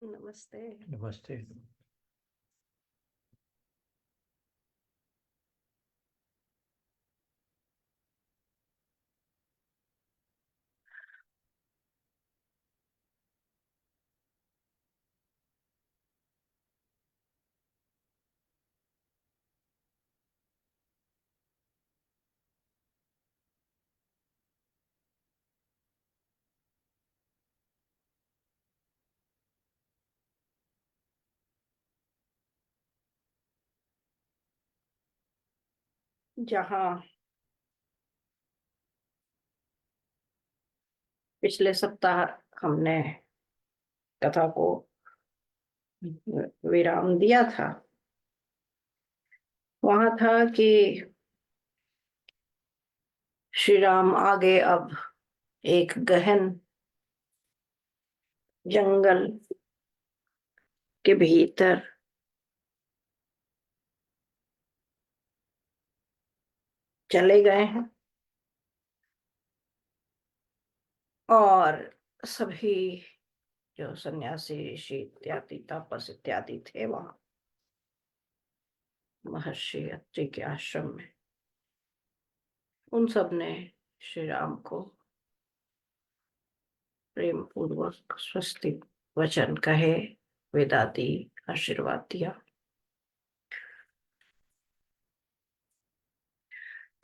नमस्ते। नमस्ते। जहाँ पिछले सप्ताह हमने कथा को विराम दिया था, वहां था कि श्री राम आगे अब एक गहन जंगल के भीतर चले गए हैं और सभी जो सन्यासी ऋषि इत्यादि तापस इत्यादि थे वहां महर्षि अत्रि के आश्रम में, उन सब ने श्री राम को प्रेम पूर्वक स्वस्ति वचन कहे, विदा दी, आशीर्वाद दिया।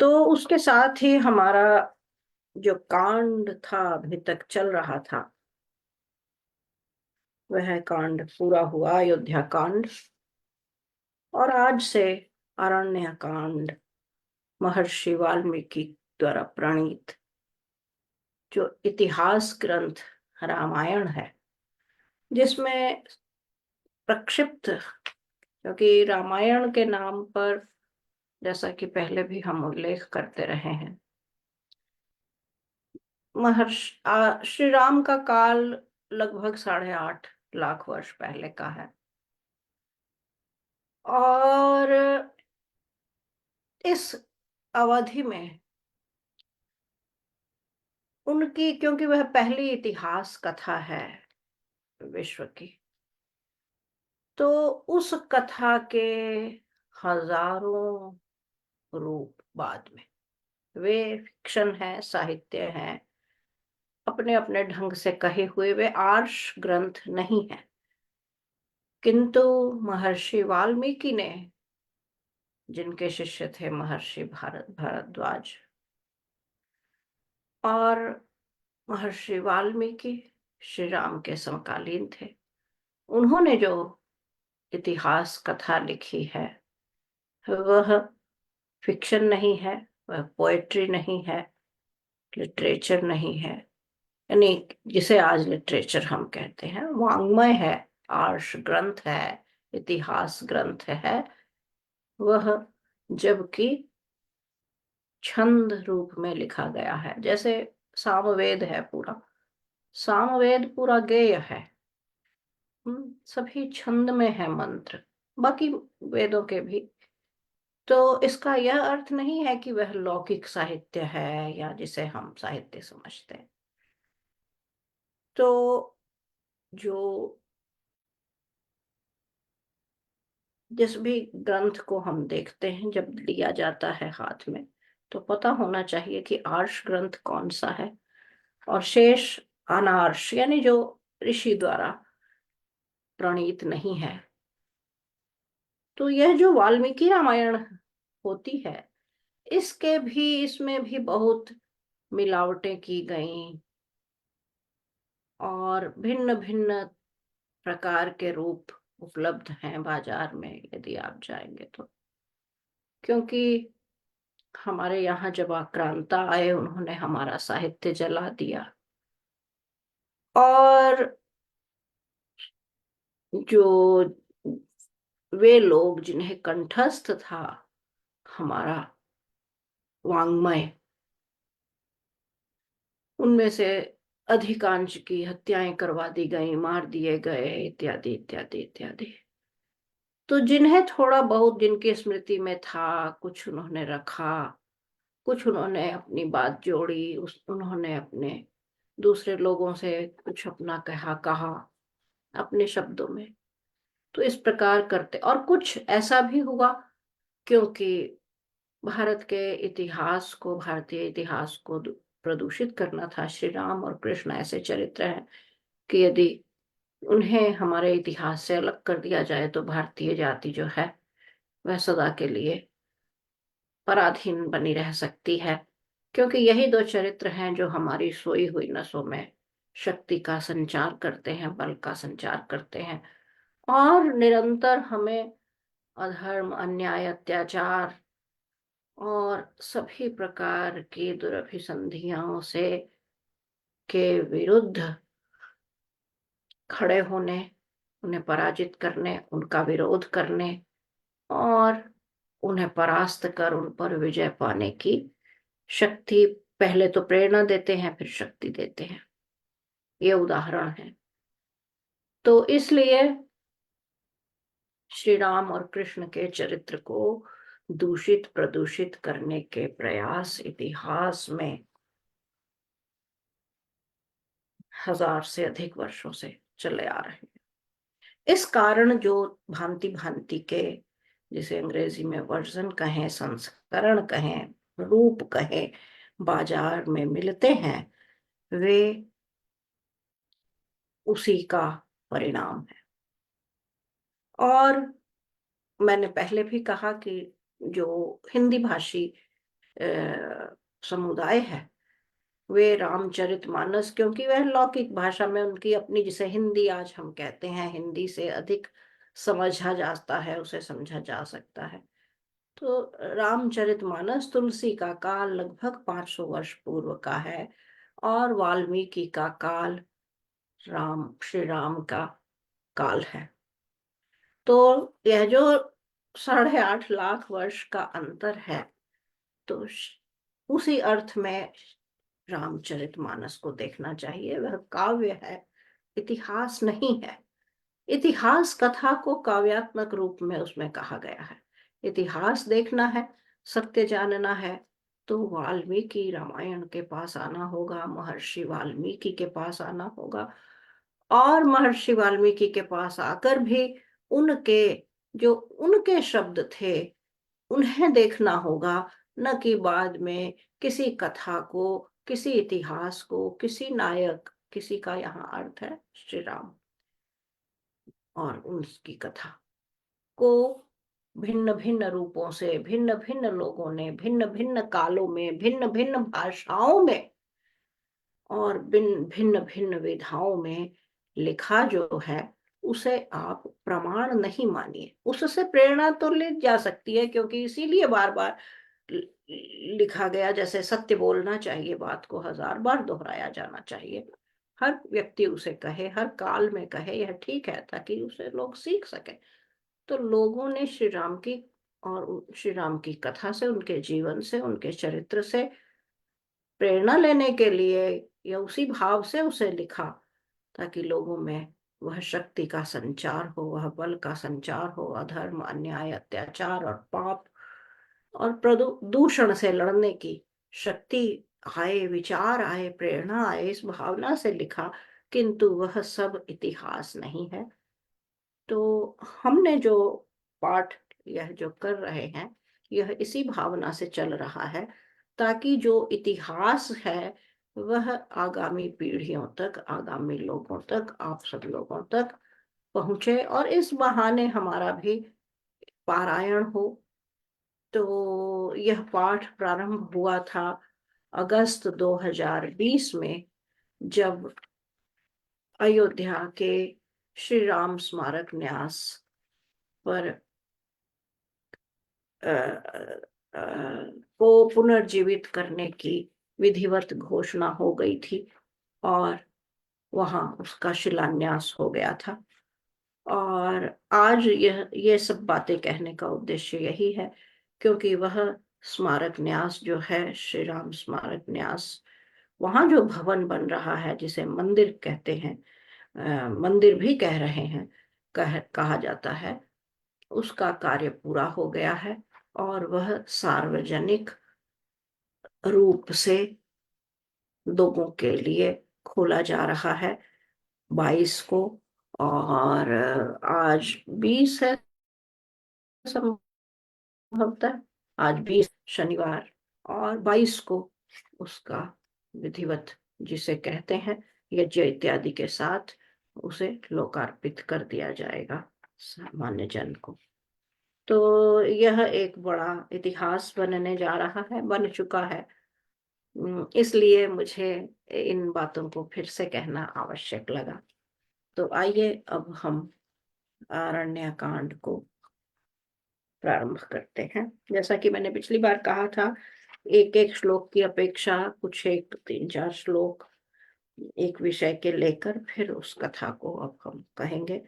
तो उसके साथ ही हमारा जो कांड था अभी तक चल रहा था, वह कांड पूरा हुआ, अयोध्या कांड। और आज से अरण्य कांड, महर्षि वाल्मीकि द्वारा प्रणीत जो इतिहास ग्रंथ रामायण है, जिसमें प्रक्षिप्त, क्योंकि रामायण के नाम पर, जैसा कि पहले भी हम उल्लेख करते रहे हैं, महर्षि श्री राम का काल लगभग 8.5 लाख वर्ष पहले का है। और इस अवधि में उनकी, क्योंकि वह पहली इतिहास कथा है विश्व की, तो उस कथा के हजारों रूप बाद में, वे फिक्शन है, साहित्य है, अपने अपने ढंग से कहे हुए, वे आर्ष ग्रंथ नहीं है। किंतु महर्षि वाल्मीकि ने, जिनके शिष्य थे महर्षि भारद्वाज, और महर्षि वाल्मीकि श्री राम के समकालीन थे, उन्होंने जो इतिहास कथा लिखी है वह फिक्शन नहीं है, वह पोएट्री नहीं है, लिटरेचर नहीं है, यानी जिसे आज लिटरेचर हम कहते हैं, वाङ्मय है, आर्ष ग्रंथ है, इतिहास ग्रंथ है वह, जबकि छंद रूप में लिखा गया है। जैसे सामवेद है, पूरा सामवेद पूरा गेय है, सभी छंद में है मंत्र, बाकी वेदों के भी। तो इसका यह अर्थ नहीं है कि वह लौकिक साहित्य है या जिसे हम साहित्य समझते हैं। तो जो जिस भी ग्रंथ को हम देखते हैं, जब लिया जाता है हाथ में, तो पता होना चाहिए कि आर्ष ग्रंथ कौन सा है और शेष अनार्ष, यानी जो ऋषि द्वारा प्रणीत नहीं है। तो यह जो वाल्मीकि रामायण होती है, इसमें भी बहुत मिलावटें की गई और भिन्न भिन्न प्रकार के रूप उपलब्ध हैं बाजार में, यदि आप जाएंगे तो। क्योंकि हमारे यहाँ जब आक्रांता आए, उन्होंने हमारा साहित्य जला दिया, और जो वे लोग जिन्हें कंठस्थ था हमारा वाङ्मय, उनमें से अधिकांश की हत्याएं करवा दी गई, मार दिए गए, इत्यादि इत्यादि इत्यादि। तो जिन्हें थोड़ा बहुत, जिनकी स्मृति में था, कुछ उन्होंने रखा, कुछ उन्होंने अपनी बात जोड़ी, उन्होंने अपने दूसरे लोगों से कुछ अपना कहा, अपने शब्दों में। तो इस प्रकार करते, और कुछ ऐसा भी हुआ क्योंकि भारत के इतिहास को, भारतीय इतिहास को प्रदूषित करना था। श्री राम और कृष्ण ऐसे चरित्र हैं कि यदि उन्हें हमारे इतिहास से अलग कर दिया जाए तो भारतीय जाति जो है वह सदा के लिए पराधीन बनी रह सकती है। क्योंकि यही दो चरित्र हैं जो हमारी सोई हुई नसों में शक्ति का संचार करते हैं, बल का संचार करते हैं, और निरंतर हमें अधर्म, अन्याय, अत्याचार और सभी प्रकार की दुरभिसंधियों से के विरुद्ध खड़े होने, उन्हें पराजित करने, उनका विरोध करने और उन्हें परास्त कर उन पर विजय पाने की शक्ति, पहले तो प्रेरणा देते हैं फिर शक्ति देते हैं। ये उदाहरण है। तो इसलिए श्री राम और कृष्ण के चरित्र को दूषित प्रदूषित करने के प्रयास इतिहास में हजार से अधिक वर्षों से चले आ रहे हैं। इस कारण जो भांति भांति के, जिसे अंग्रेजी में वर्जन कहें, संस्करण कहें, रूप कहें, बाजार में मिलते हैं, वे उसी का परिणाम है। और मैंने पहले भी कहा कि जो हिंदी भाषी समुदाय है, वे रामचरितमानस, क्योंकि वह लौकिक भाषा में उनकी अपनी, जिसे हिंदी आज हम कहते हैं, हिंदी से अधिक समझा जाता है, उसे समझा जा सकता है। तो रामचरितमानस तुलसी का काल लगभग 500 वर्ष पूर्व का है, और वाल्मीकि का काल श्री राम का काल है। तो यह जो 8.5 लाख वर्ष का अंतर है, तो उसी अर्थ में रामचरितमानस को देखना चाहिए। वह काव्य है, इतिहास नहीं है। इतिहास कथा को काव्यात्मक रूप में उसमें कहा गया है। इतिहास देखना है, सत्य जानना है, तो वाल्मीकि रामायण के पास आना होगा, महर्षि वाल्मीकि के पास आना होगा। और महर्षि वाल्मीकि के पास आकर भी उनके, जो उनके शब्द थे, उन्हें देखना होगा, न कि बाद में किसी कथा को, किसी इतिहास को, किसी नायक, किसी का यहाँ अर्थ है श्री राम, और उनकी कथा को भिन्न भिन्न रूपों से, भिन्न भिन्न लोगों ने, भिन्न भिन्न कालों में, भिन्न भिन्न भाषाओं में और भिन्न भिन्न विधाओं में लिखा जो है, उसे आप प्रमाण नहीं मानिए। उससे प्रेरणा तो ली जा सकती है, क्योंकि इसीलिए बार बार लिखा गया, जैसे सत्य बोलना चाहिए, बात को 1000 बार दोहराया जाना चाहिए, हर व्यक्ति उसे कहे, हर काल में कहे, यह ठीक है, ताकि उसे लोग सीख सके। तो लोगों ने श्री राम की, और श्री राम की कथा से, उनके जीवन से, उनके चरित्र से प्रेरणा लेने के लिए या उसी भाव से उसे लिखा, ताकि लोगों में वह शक्ति का संचार हो, वह बल का संचार हो, अधर्म, अन्याय, अत्याचार और पाप और प्रदूषण से लड़ने की शक्ति आए, विचार आए, प्रेरणा आए, इस भावना से लिखा। किंतु वह सब इतिहास नहीं है। तो हमने जो पाठ, यह जो कर रहे हैं, यह इसी भावना से चल रहा है, ताकि जो इतिहास है वह आगामी पीढ़ियों तक, आगामी लोगों तक, आप सब लोगों तक पहुंचे, और इस बहाने हमारा भी पारायण हो। तो यह पाठ प्रारंभ हुआ था अगस्त 2020 में, जब अयोध्या के श्री राम स्मारक न्यास पर को पुनर्जीवित करने की विधिवत घोषणा हो गई थी, और वहां उसका शिलान्यास हो गया था। और आज ये सब बातें कहने का उद्देश्य यही है, क्योंकि वह स्मारक न्यास जो है, श्री राम स्मारक न्यास, वहां जो भवन बन रहा है, जिसे मंदिर कहते हैं, मंदिर भी कह रहे हैं, कहा जाता है, उसका कार्य पूरा हो गया है, और वह सार्वजनिक रूप से लोगों के लिए खोला जा रहा है 22 को। और आज 20 है संभवतः, आज 20 शनिवार, और 22 को उसका विधिवत, जिसे कहते हैं यज्ञ इत्यादि के साथ, उसे लोकार्पित कर दिया जाएगा सामान्य जन को। तो यह एक बड़ा इतिहास बनने जा रहा है, बन चुका है। इसलिए मुझे इन बातों को फिर से कहना आवश्यक लगा। तो आइए अब हम आरण्य कांड को प्रारंभ करते हैं। जैसा कि मैंने पिछली बार कहा था, एक एक श्लोक की अपेक्षा कुछ एक 3-4 श्लोक एक विषय के लेकर फिर उस कथा को अब हम कहेंगे।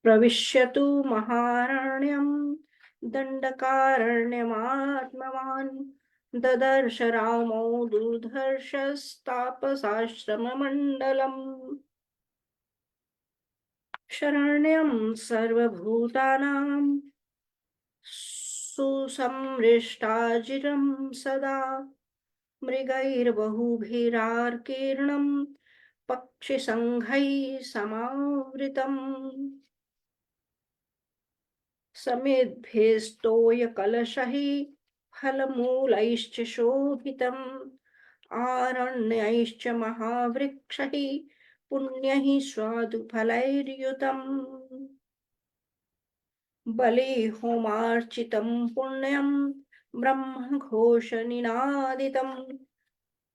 प्रविश्यतु महारण्यं दण्डकारण्यमात्मवान् ददर्श रामो दुर्धर्षस्तापसाश्रममण्डलम् शरण्यं सर्वभूतानां सुसंहृष्टाजिरं सदा मृगैर्बहुभिरार्कीर्णं पक्षिसङ्घैः समावृतम् समेद्भिस्तोयकलशैः फलमूलैश्च शोभितम् आरण्यैश्च महावृक्षैः पुण्यैः स्वादुफलैर्युतम् बलिहोमार्चितं पुण्यं ब्रह्मघोषनिनादितं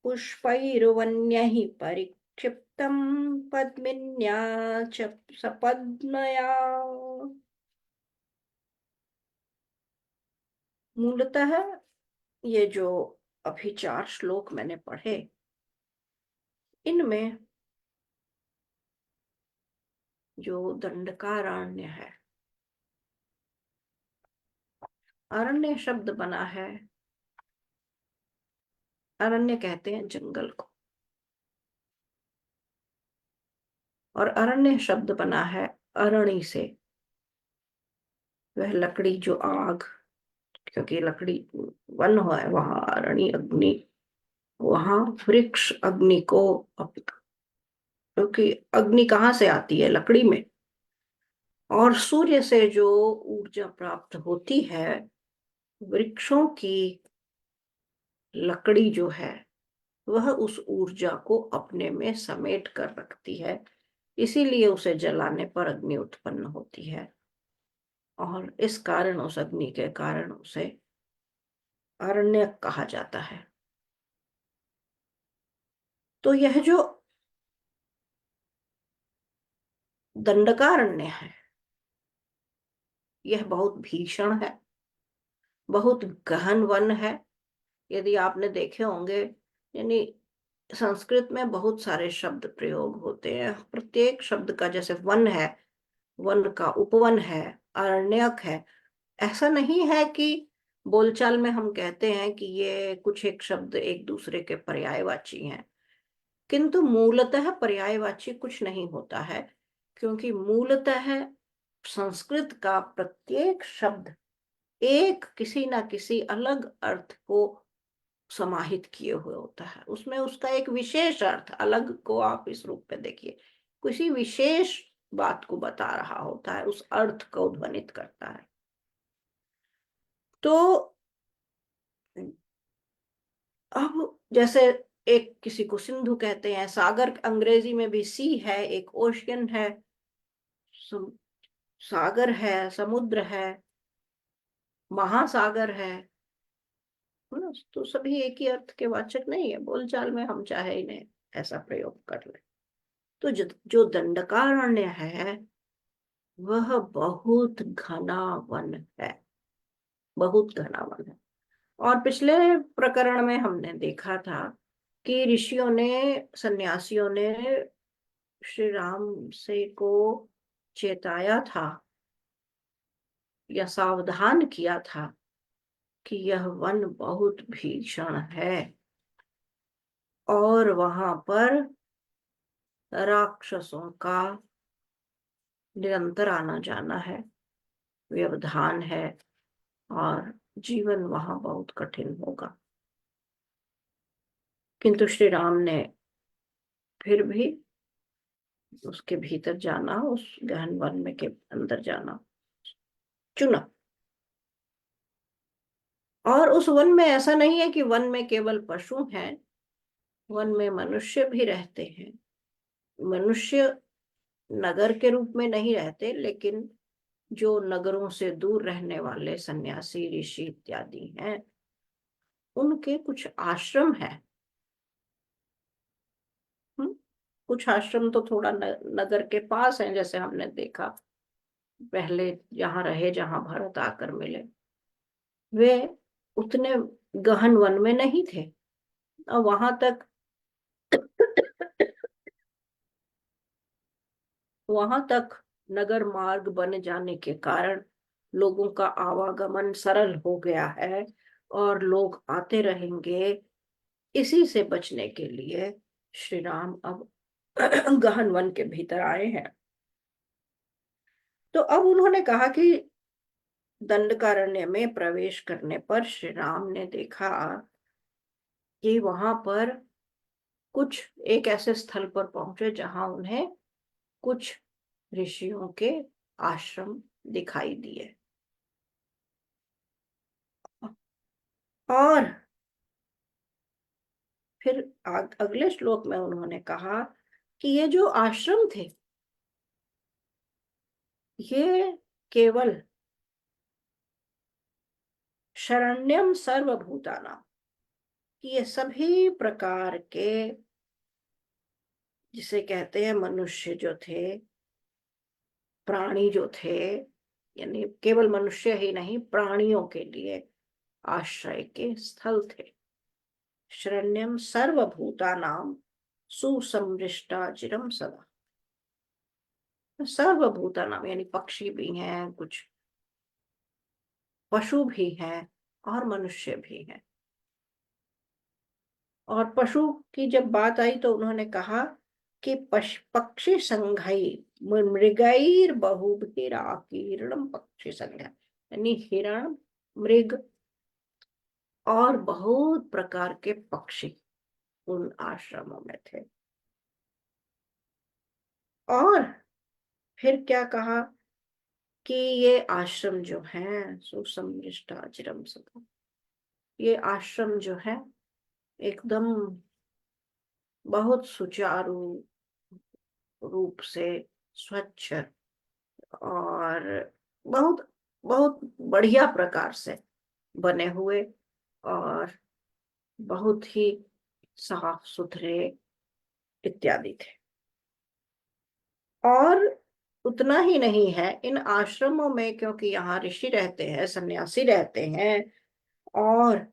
पुष्पैर्वन्यैः परिक्षिप्तं पद्मिन्या च सपद्मया। मूलतः ये जो अभी 4 श्लोक मैंने पढ़े, इनमें जो दंडकारण्य है, अरण्य शब्द बना है, अरण्य कहते हैं जंगल को, और अरण्य शब्द बना है अरणी से, वह लकड़ी जो आग, क्योंकि लकड़ी वन है वहां अरणी अग्नि, वहां वृक्ष अग्नि को, क्योंकि अग्नि कहाँ से आती है? लकड़ी में। और सूर्य से जो ऊर्जा प्राप्त होती है, वृक्षों की लकड़ी जो है वह उस ऊर्जा को अपने में समेट कर रखती है, इसीलिए उसे जलाने पर अग्नि उत्पन्न होती है, और इस कारण उस अग्नि के कारण उसे अरण्य कहा जाता है। तो यह जो दंडकारण्य है, यह बहुत भीषण है, बहुत गहन वन है। यदि आपने देखे होंगे, यानी संस्कृत में बहुत सारे शब्द प्रयोग होते हैं, प्रत्येक शब्द का, जैसे वन है, वन का उपवन है, अरण्यक है। ऐसा नहीं है कि बोलचाल में हम कहते हैं कि ये कुछ एक शब्द एक दूसरे के पर्यायवाची हैं, किंतु मूलतः पर्यायवाची कुछ नहीं होता है, क्योंकि मूलतः संस्कृत का प्रत्येक शब्द एक किसी ना किसी अलग अर्थ को समाहित किए हुए होता है। उसमें उसका एक विशेष अर्थ, अलग को आप इस रूप में देखिए, किसी विशेष बात को बता रहा होता है, उस अर्थ को ध्वनित करता है। तो अब जैसे एक किसी को सिंधु कहते हैं, सागर अंग्रेजी में भी सी है, एक ओशियन है, सागर है, समुद्र है, महासागर है ना। तो सभी एक ही अर्थ के वाचक नहीं है, बोलचाल में हम चाहे इन्हें ऐसा प्रयोग कर ले। तो जो दंडकारण्य है वह बहुत घना वन है, बहुत घना वन है। और पिछले प्रकरण में हमने देखा था कि ऋषियों ने, सन्यासियों ने श्री राम से को चेताया था या सावधान किया था कि यह वन बहुत भीषण है और वहां पर राक्षसों का निरंतर आना जाना है, व्यवधान है, और जीवन वहां बहुत कठिन होगा। किंतु श्री राम ने फिर भी उसके भीतर जाना, उस गहन वन में के अंदर जाना चुना। और उस वन में ऐसा नहीं है कि वन में केवल पशु हैं, वन में मनुष्य भी रहते हैं। मनुष्य नगर के रूप में नहीं रहते, लेकिन जो नगरों से दूर रहने वाले सन्यासी ऋषि इत्यादि हैं, उनके कुछ आश्रम हैं। हम्म, कुछ आश्रम तो थोड़ा नगर के पास हैं, जैसे हमने देखा पहले जहां रहे, जहां भरत आकर मिले, वे उतने गहन वन में नहीं थे। और वहां तक नगर मार्ग बन जाने के कारण लोगों का आवागमन सरल हो गया है, और लोग आते रहेंगे। इसी से बचने के लिए श्री राम अब गहन वन के भीतर आए हैं। तो अब उन्होंने कहा कि दंडकारण्य में प्रवेश करने पर श्री राम ने देखा कि वहां पर कुछ एक ऐसे स्थल पर पहुंचे जहां उन्हें कुछ ऋषियों के आश्रम दिखाई दिए। और फिर अगले श्लोक में उन्होंने कहा कि ये जो आश्रम थे, ये केवल शरण्यम सर्वभूतानाम, कि ये सभी प्रकार के, जिसे कहते हैं मनुष्य जो थे, प्राणी जो थे, यानी केवल मनुष्य ही नहीं, प्राणियों के लिए आश्रय के स्थल थे। शरण्यम सर्वभूतानाम सुसमृष्टा चिरम सदा। सर्वभूतानाम यानी पक्षी भी हैं, कुछ पशु भी हैं, और मनुष्य भी हैं। और पशु की जब बात आई तो उन्होंने कहा कि पक्षी संघई मृगैर बहुभिराकीर्णम पक्षी संघ, यानी हिरण, मृग और बहुत प्रकार के पक्षी उन आश्रमों में थे। और फिर क्या कहा कि ये आश्रम जो है सुसमृष्टा चिरम सदा, ये आश्रम जो है एकदम बहुत सुचारू रूप से स्वच्छ और बहुत बहुत बढ़िया प्रकार से बने हुए, और बहुत ही साफ सुथरे इत्यादि थे। और उतना ही नहीं है, इन आश्रमों में क्योंकि यहाँ ऋषि रहते हैं, सन्यासी रहते हैं, और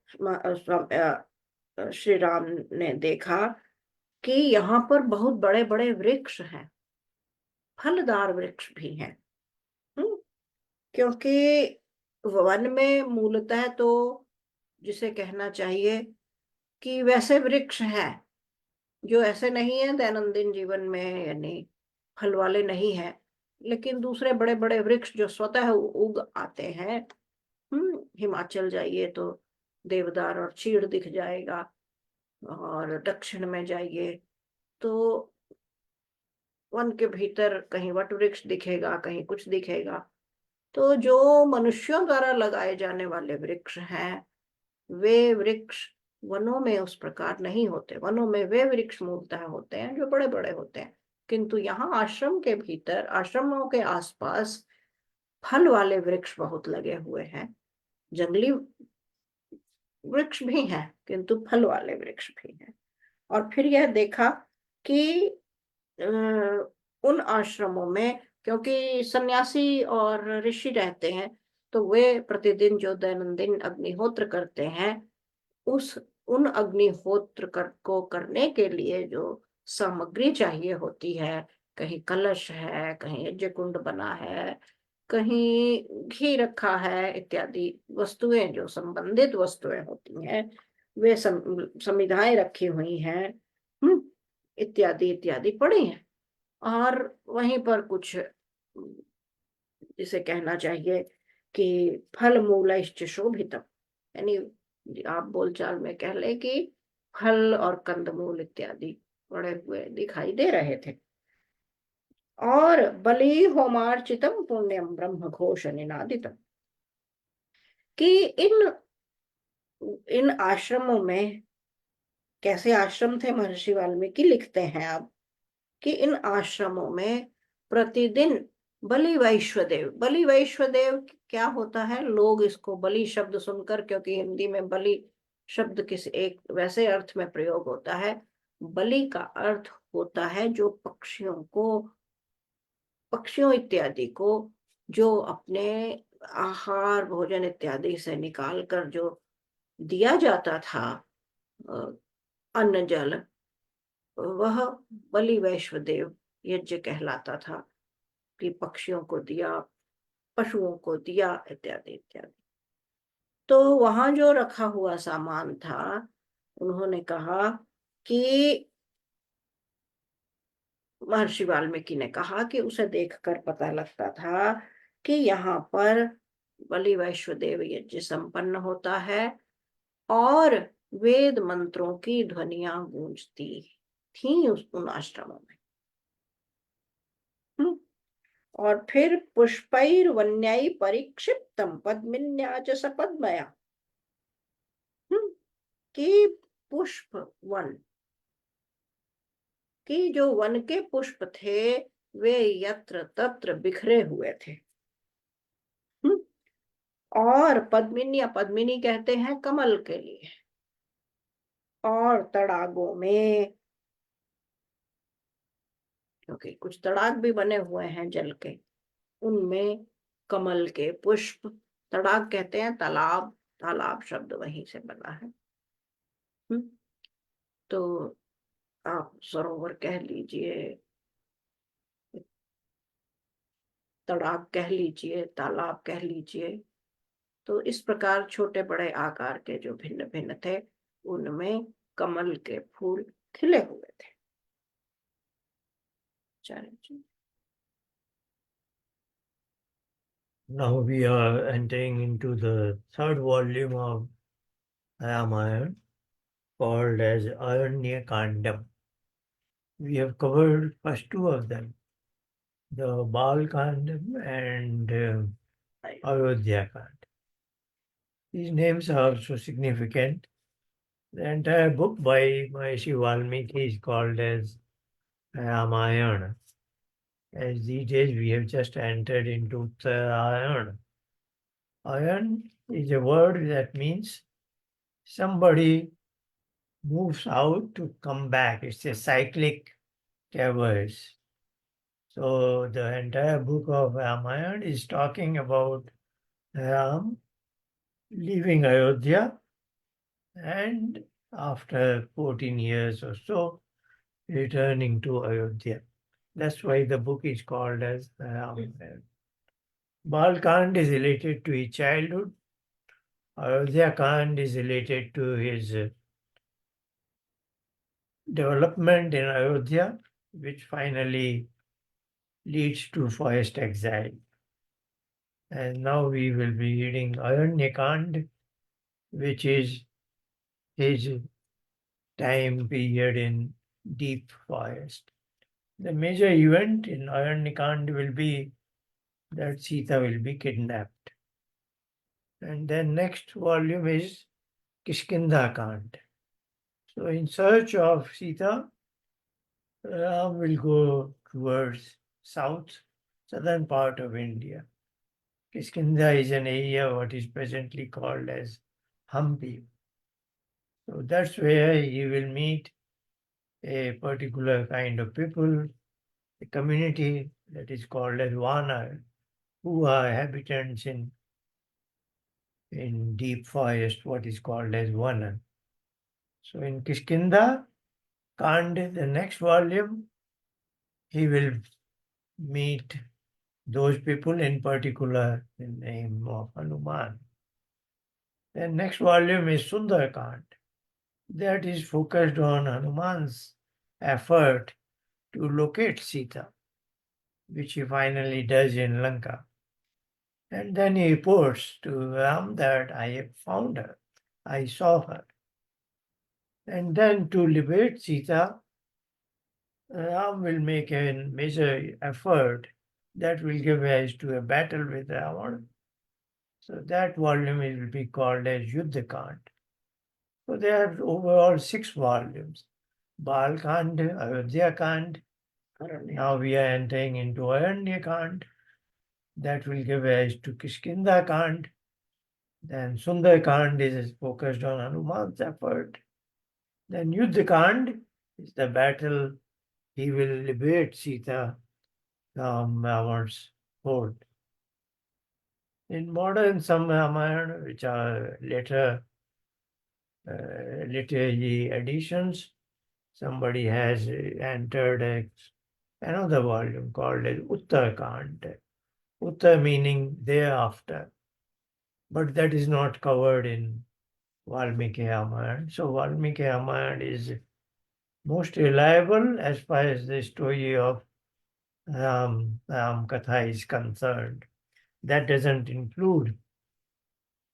श्री राम ने देखा कि यहाँ पर बहुत बड़े बड़े वृक्ष हैं, फलदार वृक्ष भी हैं। हम्म, क्योंकि वन में मूलतः तो जिसे कहना चाहिए कि वैसे वृक्ष हैं जो ऐसे नहीं है दैनंदिन जीवन में, यानी फल वाले नहीं है, लेकिन दूसरे बड़े बड़े वृक्ष जो स्वतः उग आते हैं। हिमाचल जाइए तो देवदार और चीड़ दिख जाएगा, और दक्षिण में जाइए तो वन के भीतर कहीं वट वृक्ष दिखेगा, कहीं कुछ दिखेगा। तो जो मनुष्यों द्वारा लगाए जाने वाले वृक्ष हैं, वे वृक्ष वनों में उस प्रकार नहीं होते। वनों में वे वृक्ष मूलतः होते हैं जो बड़े बड़े होते हैं, किंतु यहाँ आश्रम के भीतर, आश्रमों के आसपास फल वाले वृक्ष बहुत लगे हुए हैं। जंगली वृक्ष भी हैं, किंतु फल वाले वृक्ष भी हैं। और फिर यह देखा कि उन आश्रमों में क्योंकि सन्यासी और ऋषि रहते हैं, तो वे प्रतिदिन जो दैनंदिन अग्निहोत्र करते हैं, उस उन अग्निहोत्र को करने के लिए जो सामग्री चाहिए होती है, कहीं कलश है, कहीं यज्ञ कुंड बना है, कहीं घी रखा है, इत्यादि वस्तुएं जो संबंधित वस्तुएं होती हैं, वे समिधाएं रखी हुई हैं। इत्यादि इत्यादि पड़ी हैं। और वहीं पर कुछ जिसे कहना चाहिए कि फल मूलश्च शोभितम, यानी आप बोलचाल में कह ले कि फल और कंदमूल इत्यादि पड़े हुए दिखाई दे रहे थे। और बलि होमार्चितम पुण्यम ब्रह्म घोष निनादितम, कि इन आश्रमों में, कैसे आश्रम थे महर्षि वाल्मीकि लिखते हैं अब, कि इन आश्रमों में प्रतिदिन बलि वैश्वदेव क्या होता है, लोग इसको बलि शब्द सुनकर, क्योंकि हिंदी में बलि शब्द किसी एक वैसे अर्थ में प्रयोग होता है, बलि का अर्थ होता है जो पक्षियों इत्यादि को जो अपने आहार भोजन इत्यादि से निकाल कर जो दिया जाता था, अ, अन्न जल, वह बलि वैश्वदेव यज्ञ कहलाता था, कि पक्षियों को दिया, पशुओं को दिया, इत्यादि इत्यादि। तो वहां जो रखा हुआ सामान था, उन्होंने कहा कि महर्षि वाल्मीकि ने कहा कि उसे देखकर पता लगता था कि यहाँ पर बलि वैश्वदेव यज्ञ संपन्न होता है, और वेद मंत्रों की ध्वनियां गूंजती थी उन आश्रमों में। हम्म। और फिर पुष्पैर वन्यायी परिक्षिप्तम पद्मिन्या च सपद्मया, कि पुष्प वन, कि जो वन के पुष्प थे वे यत्र तत्र बिखरे हुए थे। हम्म। और पद्मिनी, या पद्मिनी कहते हैं कमल के लिए, और तड़ागों में, क्योंकि कुछ तड़ाग भी बने हुए हैं जल के, उनमें कमल के पुष्प, तड़ाग कहते हैं तालाब, तालाब शब्द वहीं से बना है। हम्म। तो आप सरोवर कह लीजिए, तड़ाग कह लीजिए, तालाब कह लीजिए, तो इस प्रकार छोटे बड़े आकार के जो भिन्न भिन्न थे, उनमें कमल के फूल खिले हुए थे। चलिए। Now we are entering into the third volume of Ramayana, called as Aranya Kandam. We have covered first two of them, the Bal Kandam and Ayodhya Kand. These names are also significant. The entire book by Maharishi Valmiki is called as Ramayana. As these days we have just entered into Uttarayan. Ayan is a word that means somebody moves out to come back. It's a cyclic traverse. So the entire book of Ramayana is talking about Ram leaving Ayodhya, and after 14 years or so, returning to Ayodhya. That's why the book is called as Ramayana. Balkand is related to his childhood. Ayodhya Kand is related to his development in Ayodhya, which finally leads to forest exile. And now we will be reading Aranyakand, which is his time period in deep forest. The major event in Aranyakand will be that Sita will be kidnapped. And then next volume is Kishkinda Kand. So in search of Sita, Ram will go towards southern part of India. Kiskinda is an area what is presently called as Hampi. So that's where he will meet a particular kind of people, a community that is called as Vanar, who are habitants in deep forest, what is called as Vana. So in Kiskinda Kand, the next volume, he will meet those people, in particular the name of Hanuman. The next volume is Sundarkand. That is focused on Hanuman's effort to locate Sita, which he finally does in Lanka. And then he reports to Ram that I have found her, I saw her. And then to liberate Sita, Ram will make a major effort that will give rise to a battle with Ravana. So that volume will be called as Yuddhakand. So there are overall 6 volumes. Balkand, Ayodhya Now we are entering into Aranyakand. That will give rise to Kishkinda Kand. Then Sundarkand is focused on Hanuman's effort. Then Yuddhakand is the battle. He will liberate Sita from Ravan's hold. In modern some Ramayana, which are later literary editions, somebody has entered another volume called as Uttarakand. Uttar meaning thereafter. But that is not covered in Valmiki Ramayana. So Valmiki Ramayana is most reliable as far as the story of Ram Katha is concerned. That doesn't include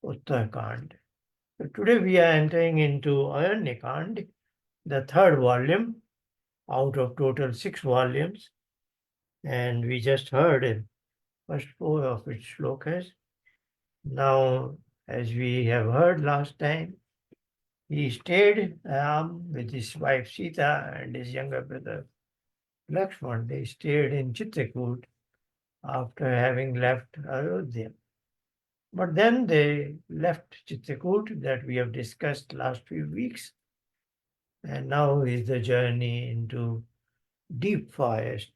Uttarakhand. So today we are entering into Aranyakand, the 3rd volume out of total 6 volumes. And we just heard first 4 of its shlokas. Now, as we have heard last time, he stayed with his wife Sita and his younger brother Lakshman. They stayed in Chitrakoot after having left Ayodhya. But then they left Chitrakoot that we have discussed last few weeks. And now is the journey into deep forest.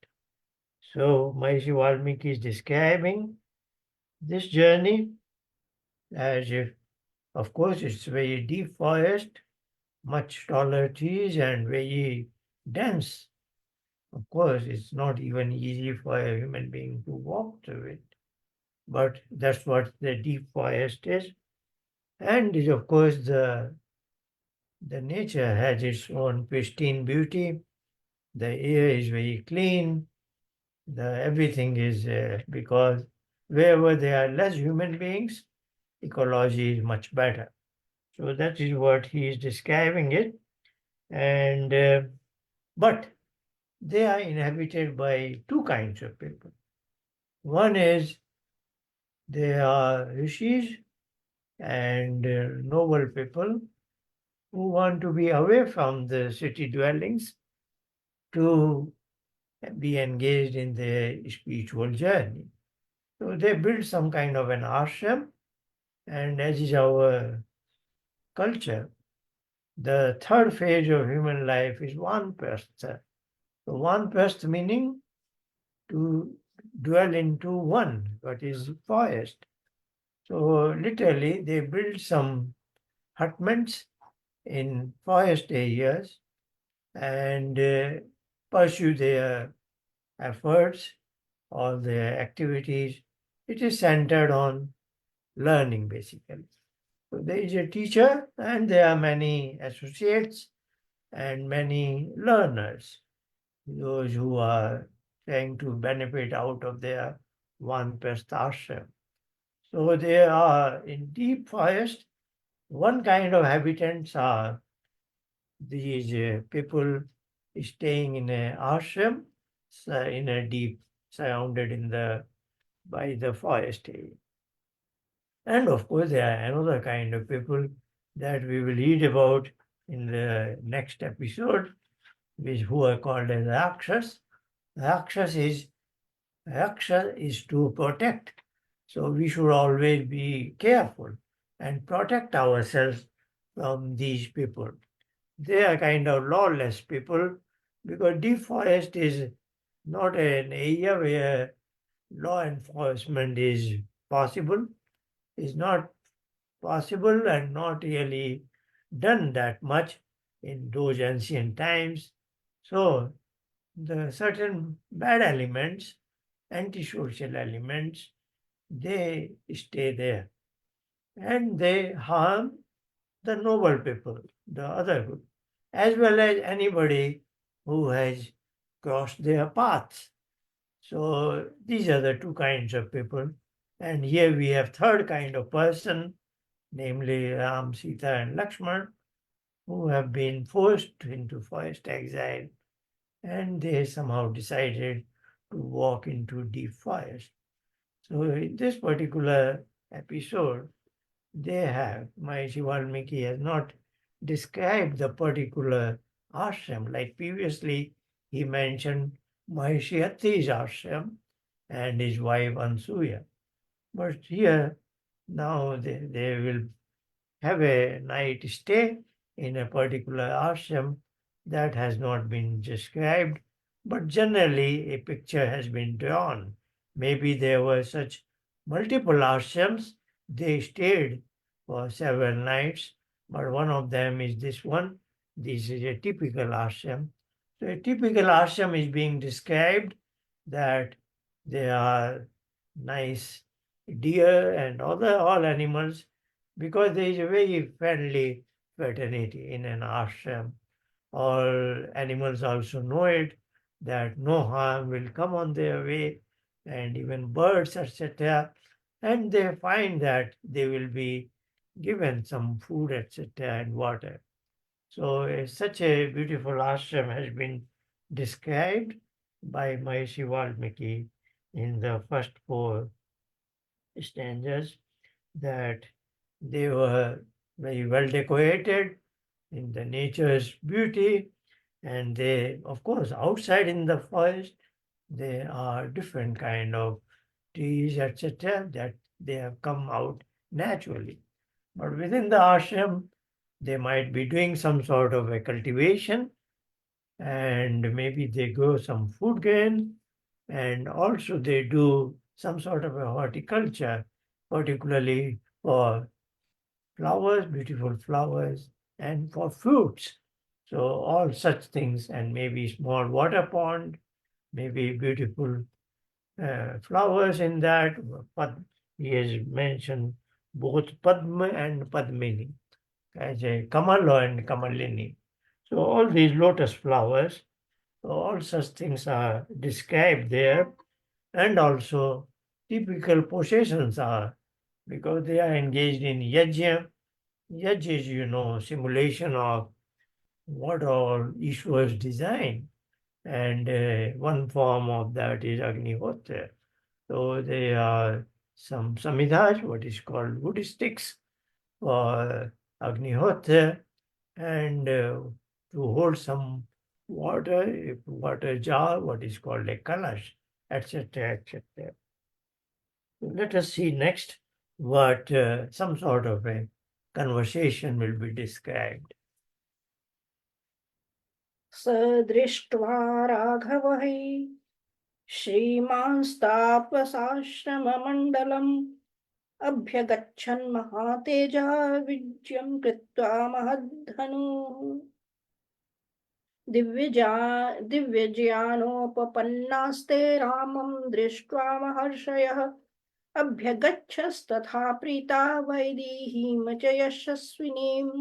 So Maharishi Valmiki is describing this journey as if, of course, it's very deep forest, much taller trees and very dense. Of course, it's not even easy for a human being to walk through it. But that's what the deep forest is. And is, of course, the nature has its own pristine beauty. The air is very clean. Everything is because wherever there are less human beings, ecology is much better. So that is what he is describing it. And but they are inhabited by 2 kinds of people. One is they are rishis and noble people who want to be away from the city dwellings to be engaged in the spiritual journey. So they build some kind of an ashram, and as is our culture, the 3rd phase of human life is vanprastha. So vanprastha meaning to dwell into one, what is forest. So literally they build some hutments in forest areas and pursue their efforts, all their activities. It is centered on learning basically. So there is a teacher and there are many associates and many learners, those who are trying to benefit out of their vanprastha ashram. So there are in deep forest, one kind of habitants are these people staying in a ashram, in a deep, surrounded by the forest area. And of course, there are another kind of people that we will read about in the next episode, who are called as Rakshas. Raksha is to protect. So we should always be careful and protect ourselves from these people. They are kind of lawless people because deep forest is not an area where law enforcement is possible. It's not possible and not really done that much in those ancient times. So the certain bad elements, antisocial elements, they stay there and they harm the noble people, the other group, as well as anybody who has crossed their paths. So these are the 2 kinds of people. And here we have 3rd kind of person, namely Ram, Sita, and Lakshman, who have been forced into forest exile and they somehow decided to walk into deep forest. So in this particular episode, Maharishi Valmiki has not described the particular ashram. Like previously, he mentioned Maharishi Atri's ashram and his wife Ansuya. But here, now they will have a night stay in a particular ashram that has not been described, but generally a picture has been drawn. Maybe there were such multiple ashrams, they stayed for several nights, but one of them is this one. This is a typical ashram. So a typical ashram is being described that there are nice deer and other all animals, because there is a very friendly fraternity in an ashram. All animals also know it, that no harm will come on their way, and even birds, etc. And they find that they will be given some food, etc., and water. So such a beautiful ashram has been described by Maharishi Valmiki in the first four stanzas, that they were very well decorated in the nature's beauty, and they, of course, outside in the forest, there are different kind of trees, etc., that they have come out naturally. But within the ashram, they might be doing some sort of a cultivation, and maybe they grow some food grain, and also they do some sort of a horticulture, particularly for flowers, beautiful flowers, and for fruits. So all such things, and maybe small water pond, maybe beautiful flowers in that. He has mentioned both Padma and Padmini as a Kamala and Kamalini. So all these lotus flowers, all such things are described there, and also typical possessions are, because they are engaged in yajna. Yajna is, simulation of what all Ishwar's design, and one form of that is Agnihotra. So there are some samhitas, what is called wood sticks for Agnihotra, and to hold some water, a water jar, what is called a kalash, etc., etc. Let us see next what some sort of a conversation will be described. स दृष्ट्वा राघवः श्रीमांस्तापसाश्रममण्डलम् अभ्यगच्छन् महातेजा विजयं कृत्वा महद्धनुः दिव्यज्ञानोपपन्नास्ते रामं दृष्ट्वा महर्षयः अभ्यगच्छस्तथा प्रीता वैदेहीं च यशस्विनीम्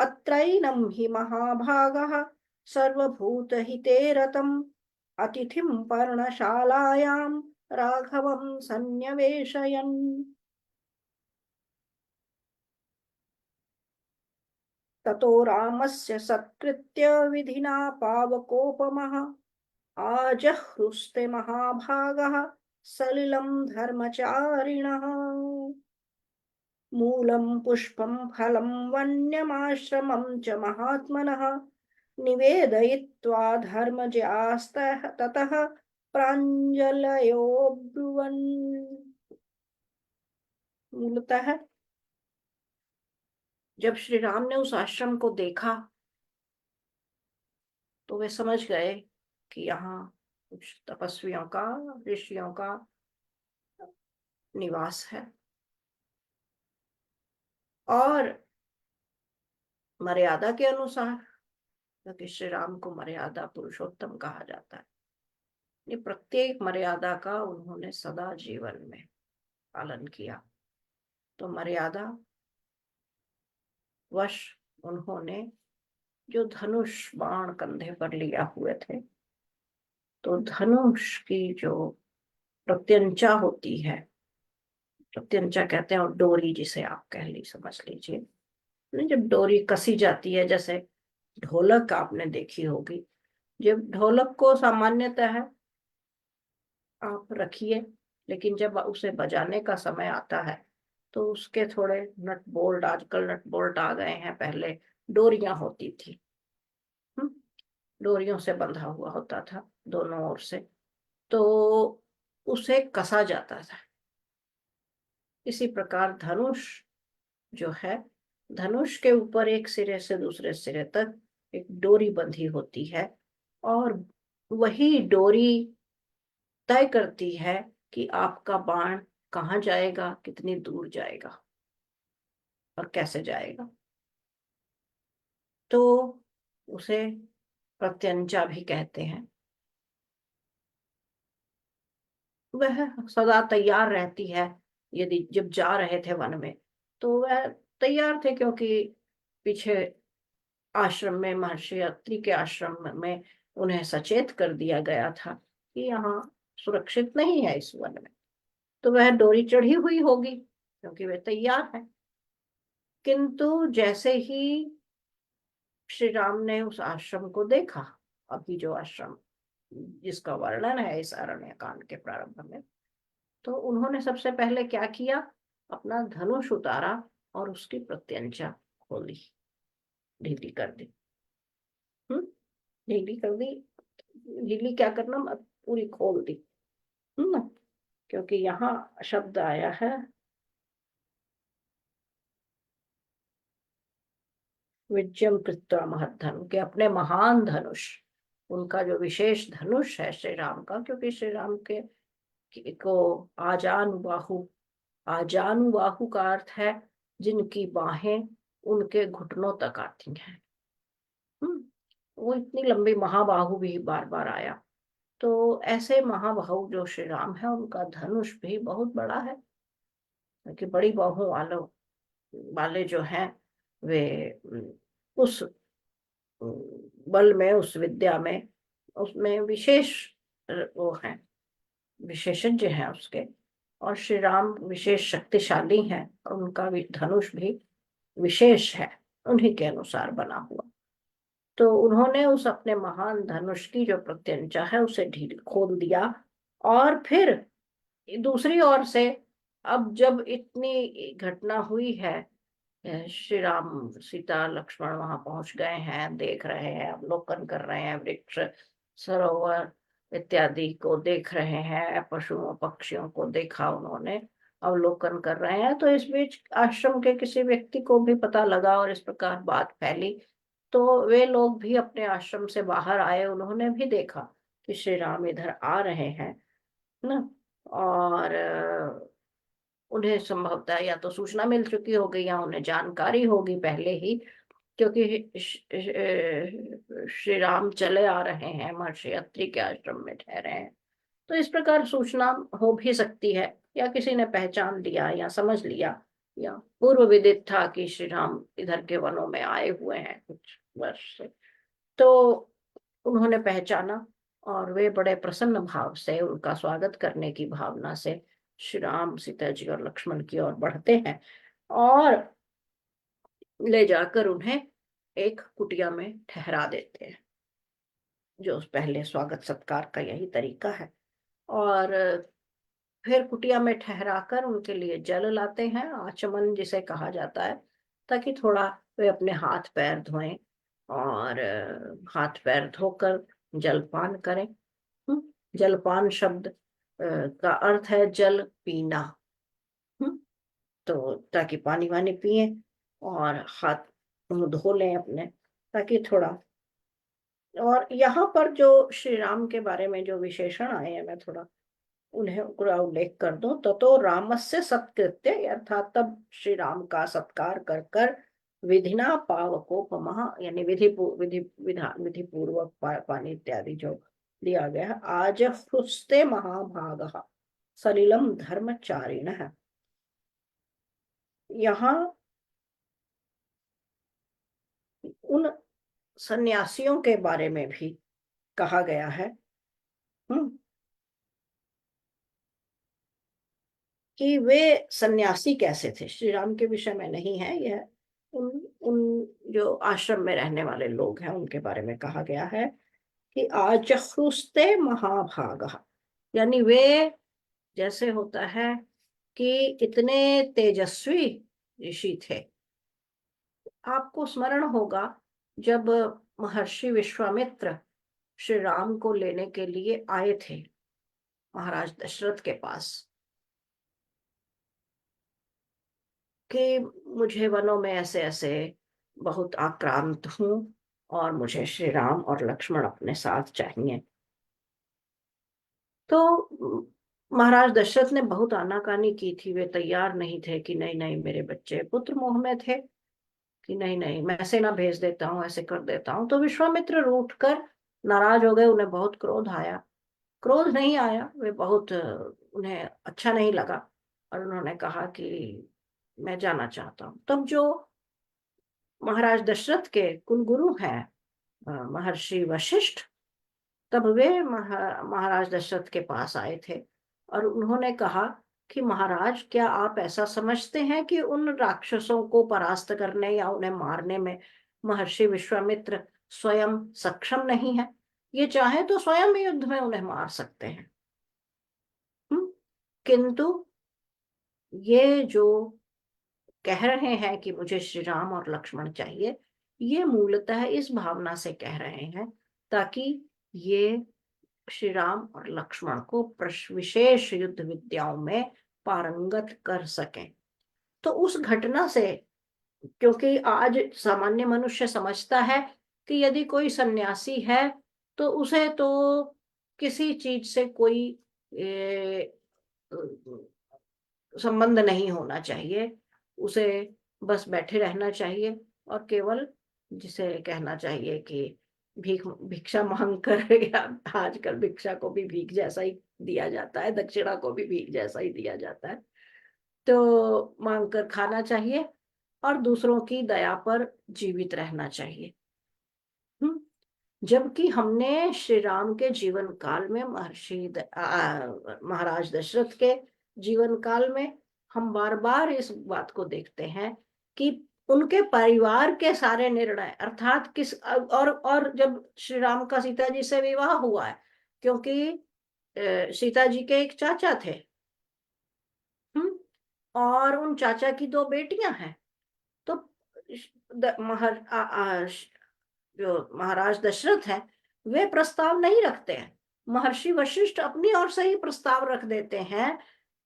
अत्रैनं हि महाभागः सर्वभूतहिते रतम् अतिथिं पर्णशालायां राघवं सन्न्यवेशयन् ततो रामस्य सत्कृत्य विधिना पावकोपमः आजह्रुस्ते महाभागः सलिलं धर्मचारिणः मूलं पुष्पं फलं वन्यमाश्रमं च महात्मनः निवेदयित्वा धर्मज्ञास्तः ततः प्राञ्जलयोऽब्रुवन्। मूलतः जब श्री राम ने उस आश्रम को देखा तो वे समझ गए कि यहाँ कुछ तपस्वियों का, ऋषियों का निवास है, और मर्यादा के अनुसार, क्योंकि श्री राम को मर्यादा पुरुषोत्तम कहा जाता है, ये प्रत्येक मर्यादा का उन्होंने सदा जीवन में पालन किया। तो मर्यादा वश उन्होंने जो धनुष बाण कंधे पर लिया हुए थे, तो धनुष की जो प्रत्यंचा होती है, प्रत्यंचा कहते हैं, और डोरी जिसे आप कह ली, समझ लीजिए, जब डोरी कसी जाती है, जैसे ढोलक आपने देखी होगी, जब ढोलक को सामान्यतः है आप रखिए, लेकिन जब उसे बजाने का समय आता है तो उसके थोड़े नट बोल्ट, आजकल नट बोल्ट आ गए हैं, पहले डोरियां होती थी। हम्म, डोरियों से बंधा हुआ होता था दोनों ओर से, तो उसे कसा जाता था। इसी प्रकार धनुष जो है, धनुष के ऊपर एक सिरे से दूसरे सिरे तक एक डोरी बंधी होती है, और वही डोरी तय करती है कि आपका बाण कहाँ जाएगा, कितनी दूर जाएगा और कैसे जाएगा। तो उसे प्रत्यंचा भी कहते हैं। वह सदा तैयार रहती है। यदि जब जा रहे थे वन में तो वह तैयार थे, क्योंकि पीछे आश्रम में, महर्षि अत्रि के आश्रम में उन्हें सचेत कर दिया गया था कि यहाँ सुरक्षित नहीं है इस वन में, तो वह डोरी चढ़ी हुई होगी क्योंकि वे तैयार है। किंतु जैसे ही श्री राम ने उस आश्रम को देखा, अभी जो आश्रम जिसका वर्णन है इस अरण्य कांड के प्रारंभ में, तो उन्होंने सबसे पहले क्या किया, अपना धनुष उतारा और उसकी प्रत्यंचा खोली, ढीली कर दी। हम्म, ढीली कर दी। ढीली क्या करना, पूरी खोल दी। हम्म, क्योंकि यहाँ शब्द आया है विजयम कृत्वा महद्धनु, के अपने महान धनुष, उनका जो विशेष धनुष है श्री राम का, क्योंकि श्री राम को आजानु बाहु, आजानु बाहु का अर्थ है जिनकी बाहें उनके घुटनों तक आती हैं। हम्म, वो इतनी लंबी महाबाहु भी बार बार आया। तो ऐसे महाबाहु जो श्री राम है, उनका धनुष भी बहुत बड़ा है, क्योंकि बड़ी बाहों वाले जो हैं वे उस बल में, उस विद्या में, उसमें विशेष वो हैं, विशेषज्ञ हैं उसके। और श्री राम विशेष शक्तिशाली हैं और उनका भी धनुष भी विशेष है, उन्हीं के अनुसार बना हुआ। तो उन्होंने उस अपने महान धनुष की जो प्रत्यंचा है उसे ढील खोल दिया। और फिर दूसरी ओर से, अब जब इतनी घटना हुई है, श्री राम सीता लक्ष्मण वहां पहुंच गए हैं, देख रहे हैं, अवलोकन कर रहे हैं, वृक्ष सरोवर इत्यादि को देख रहे हैं, पशुओं पक्षियों को देखा उन्होंने, अवलोकन कर रहे हैं। तो इस बीच आश्रम के किसी व्यक्ति को भी पता लगा और इस प्रकार बात फैली। तो वे लोग भी अपने आश्रम से बाहर आए, उन्होंने भी देखा कि श्री राम इधर आ रहे हैं ना। और उन्हें संभवतः या तो सूचना मिल चुकी होगी या उन्हें जानकारी होगी पहले ही, क्योंकि श्री राम चले आ रहे हैं, महर्षि अत्रि के आश्रम में ठहरे हैं। तो इस प्रकार सूचना हो भी सकती है, या किसी ने पहचान लिया या समझ लिया, या पूर्व विदित था कि श्री राम इधर के वनों में आए हुए हैं कुछ वर्ष से। तो उन्होंने पहचाना और वे बड़े प्रसन्न भाव से, उनका स्वागत करने की भावना से श्री राम, सीता जी और लक्ष्मण की ओर बढ़ते हैं और ले जाकर उन्हें एक कुटिया में ठहरा देते हैं, जो पहले स्वागत सत्कार का यही तरीका है। और फिर कुटिया में ठहराकर उनके लिए जल लाते हैं, आचमन जिसे कहा जाता है, ताकि थोड़ा वे अपने हाथ पैर धोएं और हाथ पैर धोकर जलपान करें। जलपान शब्द का अर्थ है जल पीना। हम्म, तो ताकि पानी वानी पिए और हाथ मुंह धो लें अपने, ताकि थोड़ा। और यहाँ पर जो श्री राम के बारे में जो विशेषण आए हैं, मैं थोड़ा उन्हें पूरा उल्लेख कर दूं। तो रामस्य सत्कृत्य, अर्थात तब श्री राम का सत्कार कर कर, विधिना पावकोपमः, यानी विधि पूर्वक पानी इत्यादि जो दिया गया है, आज हृस्ते महाभाग सलिलम धर्मचारिण है। यहाँ उन सन्यासियों के बारे में भी कहा गया है। हम्म, कि वे सन्यासी कैसे थे, श्री राम के विषय में नहीं है यह, उन उन जो आश्रम में रहने वाले लोग हैं उनके बारे में कहा गया है कि आजह्रुस्ते महाभागः, यानी वे, जैसे होता है कि इतने तेजस्वी ऋषि थे। आपको स्मरण होगा जब महर्षि विश्वामित्र श्री राम को लेने के लिए आए थे महाराज दशरथ के पास, कि मुझे वनों में ऐसे ऐसे बहुत आक्रांत हूं और मुझे श्री राम और लक्ष्मण अपने साथ चाहिए। तो महाराज दशरथ ने बहुत आनाकानी की थी, वे तैयार नहीं थे कि नहीं नहीं, मेरे बच्चे पुत्र मोह में थे कि नहीं नहीं, मैं सेना भेज देता हूँ, ऐसे कर देता हूँ। तो विश्वामित्र रूठ कर नाराज हो गए, उन्हें बहुत क्रोध आया। क्रोध नहीं आया, वे बहुत उन्हें अच्छा नहीं लगा और उन्होंने कहा कि मैं जाना चाहता हूँ। तब जो महाराज दशरथ के कुलगुरु हैं महर्षि वशिष्ठ, तब वे महाराज दशरथ के पास आए थे और उन्होंने कहा कि महाराज, क्या आप ऐसा समझते हैं कि उन राक्षसों को परास्त करने या उन्हें मारने में महर्षि विश्वामित्र स्वयं सक्षम नहीं है? ये चाहे तो स्वयं युद्ध में उन्हें मार सकते हैं। किंतु ये जो कह रहे हैं कि मुझे श्री राम और लक्ष्मण चाहिए, ये मूलतः इस भावना से कह रहे हैं ताकि ये श्री राम और लक्ष्मण को विशेष युद्ध विद्याओं में पारंगत कर सकें। तो उस घटना से, क्योंकि आज सामान्य मनुष्य समझता है कि यदि कोई सन्यासी है तो उसे तो किसी चीज से कोई संबंध नहीं होना चाहिए, उसे बस बैठे रहना चाहिए और केवल जिसे कहना चाहिए कि भिक्षा मांग कर या आजकल भिक्षा को भी भीख जैसा ही दिया जाता है, दक्षिणा को भी भीख जैसा ही दिया जाता है, तो मांग कर खाना चाहिए और दूसरों की दया पर जीवित रहना चाहिए। जबकि हमने श्री राम के जीवन काल में महाराज दशरथ के जीवन काल में हम बार बार इस बात को देखते हैं कि उनके परिवार के सारे निर्णय, अर्थात किस और जब श्री राम का सीता जी से विवाह हुआ है, क्योंकि सीता जी के एक चाचा थे, और उन चाचा की दो बेटियां हैं। तो द- महर आ, आ, जो महाराज दशरथ हैं, वे प्रस्ताव नहीं रखते हैं, महर्षि वशिष्ठ अपनी ओर से ही प्रस्ताव रख देते हैं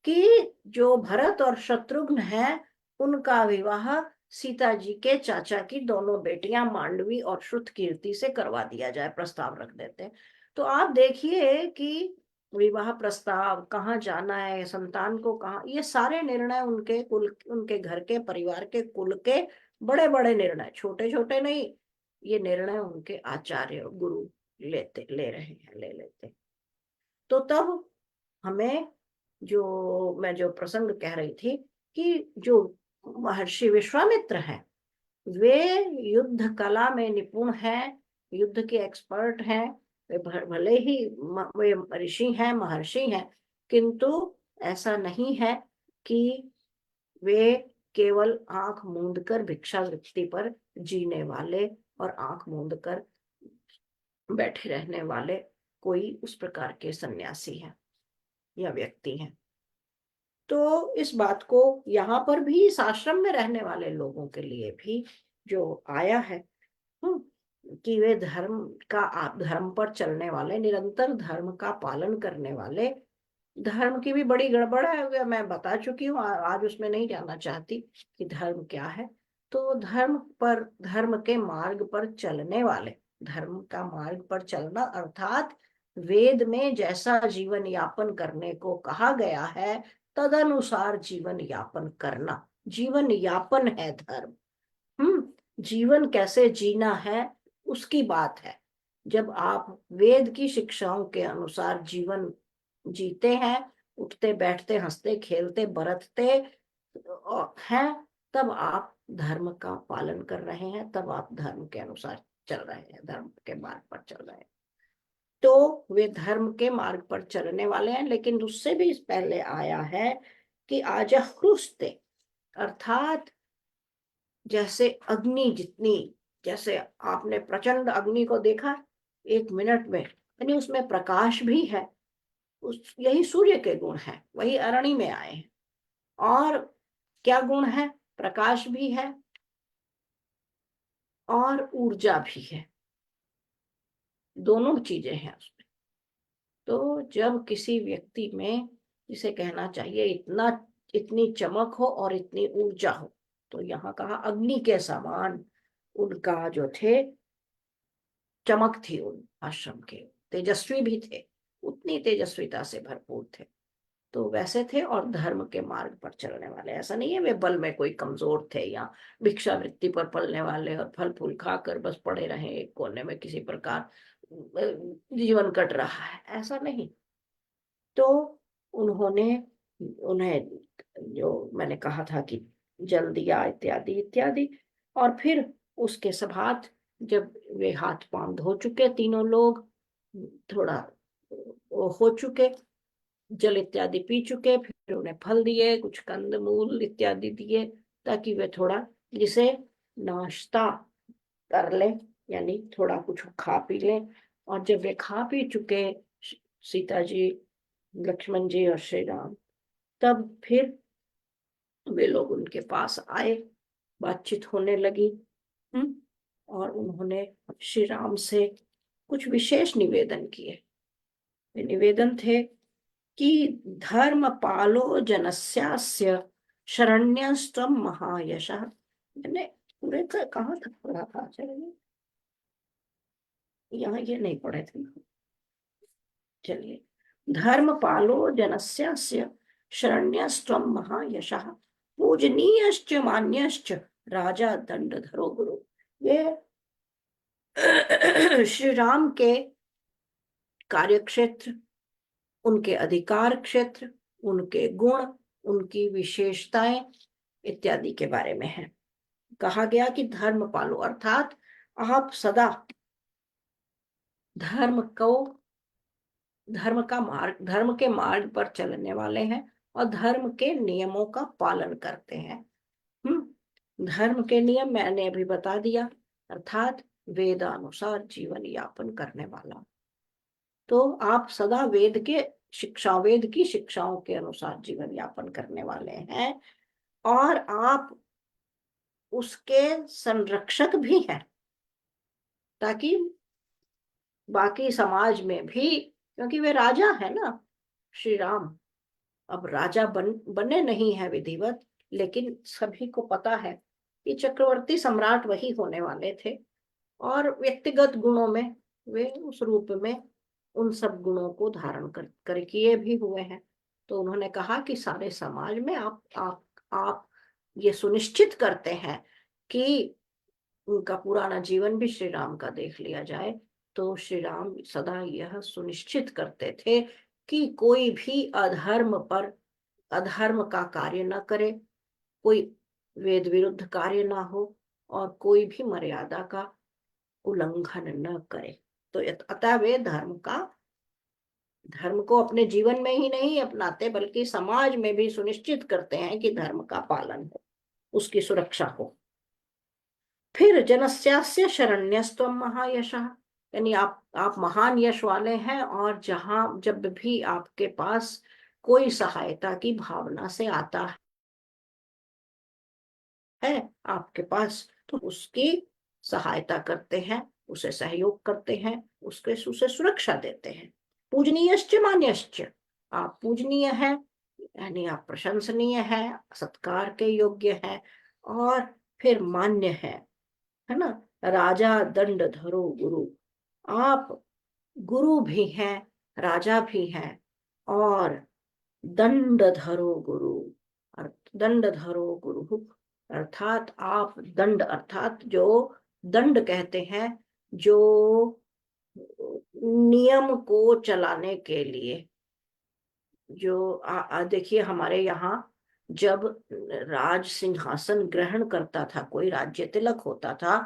कि जो भरत और शत्रुघ्न हैं, उनका विवाह सीता जी के चाचा की दोनों बेटियां मांडवी और श्रुतकीर्ति से करवा दिया जाए, प्रस्ताव रख देते हैं। तो आप देखिए कि विवाह प्रस्ताव, कहाँ जाना है संतान को, कहाँ, ये सारे निर्णय उनके कुल, उनके घर के, परिवार के, कुल के बड़े बड़े निर्णय, छोटे छोटे नहीं, ये निर्णय उनके आचार्य गुरु ले रहे हैं, ले लेते। तो तब हमें, जो मैं जो प्रसंग कह रही थी कि जो महर्षि विश्वामित्र हैं, वे युद्ध कला में निपुण हैं, युद्ध के एक्सपर्ट हैं, वे भले ही वे ऋषि हैं, महर्षि हैं, किंतु ऐसा नहीं है कि वे केवल आंख मूंद कर भिक्षावृत्ति पर जीने वाले और आंख मूंद कर बैठे रहने वाले कोई उस प्रकार के सन्यासी हैं या व्यक्ति हैं। तो इस बात को यहाँ पर भी, इस आश्रम में रहने वाले लोगों के लिए भी जो आया है, कि वे धर्म पर चलने वाले, निरंतर धर्म का पालन करने वाले, धर्म की भी बड़ी गड़बड़ है, मैं बता चुकी हूँ, आज उसमें नहीं जाना चाहती कि धर्म क्या है। तो धर्म के मार्ग पर चलने वाले, धर्म का मार्ग पर चलना अर्थात वेद में जैसा जीवन यापन करने को कहा गया है तदनुसार जीवन यापन करना, जीवन यापन है धर्म। जीवन कैसे जीना है उसकी बात है। जब आप वेद की शिक्षाओं के अनुसार जीवन जीते हैं, उठते बैठते हंसते खेलते बरतते हैं, तब आप धर्म का पालन कर रहे हैं, तब आप धर्म के अनुसार चल रहे हैं, धर्म के मार्ग पर चल रहे हैं। तो वे धर्म के मार्ग पर चलने वाले हैं, लेकिन उससे भी पहले आया है कि आजह्रुस्ते, अर्थात जैसे अग्नि जितनी, जैसे आपने प्रचंड अग्नि को देखा, 1 मिनट में, यानी उसमें प्रकाश भी है, यही सूर्य के गुण हैं, वही अरणि में आए हैं। और क्या गुण है? प्रकाश भी है और ऊर्जा भी है, दोनों चीजें हैं उसमें। तो जब किसी व्यक्ति में, जिसे कहना चाहिए इतना, इतनी चमक हो और इतनी ऊर्जा हो, तो यहाँ कहा अग्नि के समान उनका जो थे चमक थी, उन आश्रम के तेजस्वी भी थे, उतनी तेजस्विता से भरपूर थे। तो वैसे थे और धर्म के मार्ग पर चलने वाले। ऐसा नहीं है वे बल में कोई कमजोर थे या भिक्षावृत्ति पर पलने वाले और फल फूल खाकर बस पड़े रहे एक कोने में, किसी प्रकार जीवन कट रहा है, ऐसा नहीं। तो उन्होंने, उन्हें जो मैंने कहा था कि जल दिया इत्यादि इत्यादि, और फिर उसके सब हाथ, जब वे हाथ पांव धो चुके तीनों लोग, थोड़ा वो हो चुके, जल इत्यादि पी चुके, फिर उन्हें फल दिए, कुछ कंद मूल इत्यादि दिए, ताकि वे थोड़ा जिसे नाश्ता कर ले, यानी थोड़ा कुछ खा पी ले। और जब वे खा पी चुके, सीता जी, लक्ष्मण जी और श्री राम, तब फिर वे लोग उनके पास आए, बातचीत होने लगी। और उन्होंने श्री राम से कुछ विशेष निवेदन किए। वे निवेदन थे कि धर्म पालो जनस्यास्य शरण्यस्त्वं महायशः। मैंने पूरे का कहाँ तक पढ़ा था? चलिए, यहाँ ये नहीं पढ़े थे। चलिए, धर्म पालो जनस्यास्य शरण्यस्त्वं महायशः पूजनीयश्च मान्यश्च राजा दंडधरो गुरु। ये श्री राम के कार्यक्षेत्र, उनके अधिकार क्षेत्र, उनके गुण, उनकी विशेषताएं इत्यादि के बारे में है। कहा गया कि धर्म पालो, अर्थात आप सदा धर्म को, धर्म का मार्ग, धर्म के मार्ग पर चलने वाले हैं और धर्म के नियमों का पालन करते हैं। धर्म के नियम मैंने अभी बता दिया, अर्थात वेदानुसार जीवन यापन करने वाला। तो आप सदा वेद की शिक्षाओं के अनुसार जीवन यापन करने वाले हैं, और आप उसके संरक्षक भी हैं, ताकि बाकी समाज में भी, क्योंकि वे राजा है ना श्री राम, अब राजा बने नहीं है विधिवत, लेकिन सभी को पता है कि चक्रवर्ती सम्राट वही होने वाले थे, और व्यक्तिगत गुणों में वे उस रूप में उन सब गुणों को धारण कर किए भी हुए हैं। तो उन्होंने कहा कि सारे समाज में आप ये सुनिश्चित करते हैं कि उनका पुराना जीवन भी श्री राम का देख लिया जाए। तो श्री राम सदा यह सुनिश्चित करते थे कि कोई भी अधर्म का कार्य न करे, कोई वेद विरुद्ध कार्य ना हो, और कोई भी मर्यादा का उल्लंघन न करे। तो अतः वे धर्म को अपने जीवन में ही नहीं अपनाते, बल्कि समाज में भी सुनिश्चित करते हैं कि धर्म का पालन हो, उसकी सुरक्षा हो। फिर जनस्यास्य शरण्यस्त्वं महायशः, यानी आप महान यश वाले हैं, और जहां जब भी आपके पास कोई सहायता की भावना से आता है आपके पास, तो उसकी सहायता करते हैं, उसे सहयोग करते हैं, उसे सुरक्षा देते हैं। पूजनीयश्च मान्यश्च, आप पूजनीय हैं, यानी आप प्रशंसनीय हैं, सत्कार के योग्य हैं, और फिर मान्य है ना, राजा दंड धरो गुरु, आप गुरु भी हैं, राजा भी हैं, और दंड धरो गुरु, दंड धरो गुरु, अर्थात आप दंड, अर्थात जो दंड कहते हैं, जो नियम को चलाने के लिए, जो देखिए हमारे यहाँ जब राज सिंहासन ग्रहण करता था कोई, राज्य तिलक होता था,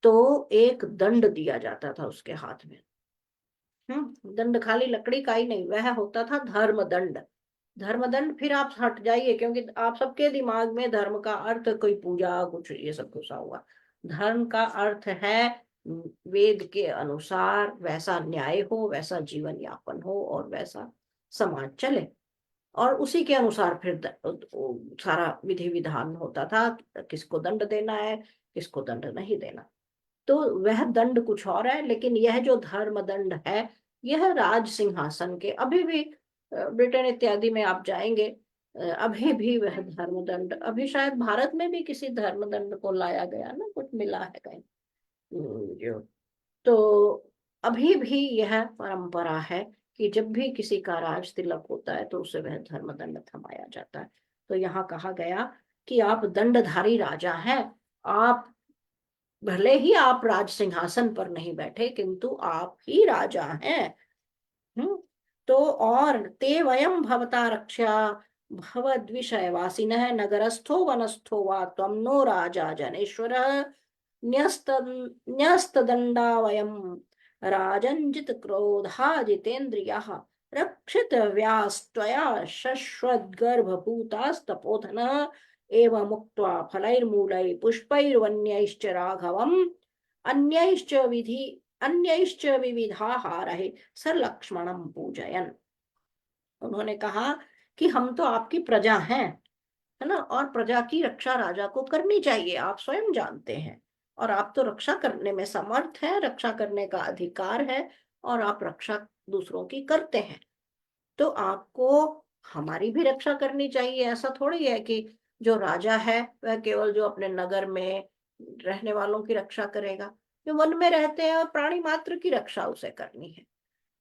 तो एक दंड दिया जाता था उसके हाथ में। दंड खाली लकड़ी का ही नहीं, वह होता था धर्म दंड। धर्म दंड, फिर आप हट जाइए, क्योंकि आप सबके दिमाग में धर्म का अर्थ कोई पूजा कुछ ये सब घुसा हुआ। धर्म का अर्थ है वेद के अनुसार वैसा न्याय हो, वैसा जीवन यापन हो और वैसा समाज चले। और उसी के अनुसार फिर सारा विधि विधान होता था, किसको दंड देना है, किसको दंड नहीं देना। तो वह दंड कुछ और है, लेकिन यह जो धर्म दंड है, यह राज सिंहासन के अभी भी ब्रिटेन इत्यादि में आप जाएंगे, अभी भी वह धर्म दंड, अभी शायद भारत में भी किसी धर्म दंड को लाया गया ना, कुछ मिला है कहीं। जो तो अभी भी यह परंपरा है कि जब भी किसी का राज तिलक होता है तो उसे वह धर्मदंड थमाया जाता है। तो यहाँ कहा गया कि आप दंडधारी राजा हैं, आप भले ही आप राज सिंहासन पर नहीं बैठे, किंतु आप ही राजा हैं। हम्म। तो और ते वयम भवता रक्षा भवद्विषयवासिनः नगरस्थो वनस्थो वा त्वं नो राजा जनेश्वरः न्यस्त न्यस्तदण्डा वयं राजन्जित क्रोधा जितेन्द्रियः रक्षितव्यास्त्वया शश्वद्गर्भभूतास्तपोधनः एवमुक्त्वा फलैर्मूलैः पुष्पैर्वन्यैश्च राघवम् अन्यैश्च विधि अन्यैश्च विविधाहारैः स लक्ष्मणं पूजयन्। उन्होंने कहा कि हम तो आपकी प्रजा हैं, है ना, और प्रजा की रक्षा राजा को करनी चाहिए, आप स्वयं जानते हैं। और आप तो रक्षा करने में समर्थ हैं, रक्षा करने का अधिकार है, और आप रक्षा दूसरों की करते हैं। तो आपको हमारी भी रक्षा करनी चाहिए। ऐसा थोड़ी है कि जो राजा है वह केवल जो अपने नगर में रहने वालों की रक्षा करेगा, जो वन में रहते हैं और प्राणी मात्र की रक्षा उसे करनी है।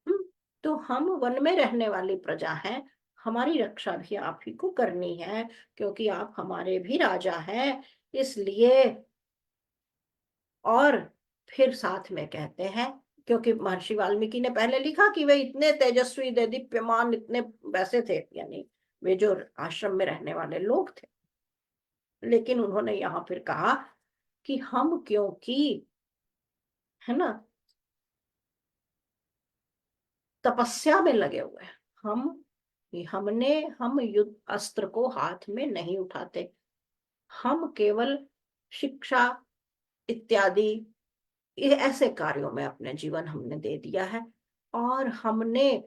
हम्म। तो हम वन में रहने वाली प्रजा हैं, हमारी रक्षा भी आप ही को करनी है, क्योंकि आप हमारे भी राजा हैं। इसलिए, और फिर साथ में कहते हैं, क्योंकि महर्षि वाल्मीकि ने पहले लिखा कि वे इतने तेजस्वी दीप्यमान इतने वैसे थे, यानी वे जो आश्रम में रहने वाले लोग थे, लेकिन उन्होंने यहाँ फिर कहा कि हम क्योंकि, है ना, तपस्या में लगे हुए हैं, हम युद्ध अस्त्र को हाथ में नहीं उठाते, हम केवल शिक्षा इत्यादि ये ऐसे कार्यों में अपने जीवन हमने दे दिया है, और हमने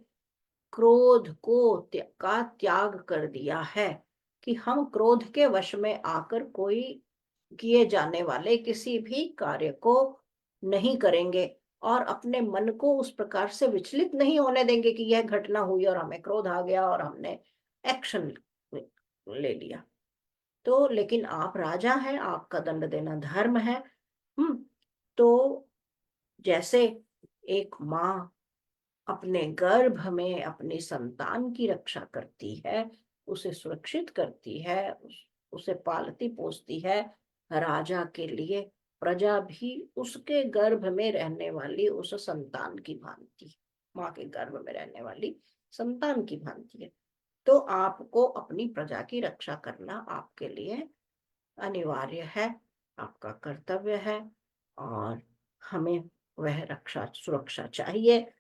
क्रोध का त्याग कर दिया है, कि हम क्रोध के वश में आकर कोई किए जाने वाले किसी भी कार्य को नहीं करेंगे, और अपने मन को उस प्रकार से विचलित नहीं होने देंगे कि यह घटना हुई और हमें क्रोध आ गया और हमने एक्शन ले लिया। तो लेकिन आप राजा हैं, आपका दंड देना धर्म है। तो जैसे एक माँ अपने गर्भ में अपने संतान की रक्षा करती है, उसे सुरक्षित करती है, उसे पालती पोसती है, राजा के लिए प्रजा भी उसके गर्भ में रहने वाली उस संतान की भांति है, माँ के गर्भ में रहने वाली संतान की भांति है। तो आपको अपनी प्रजा की रक्षा करना आपके लिए अनिवार्य है, आपका कर्तव्य है, और हमें वह रक्षा सुरक्षा चाहिए।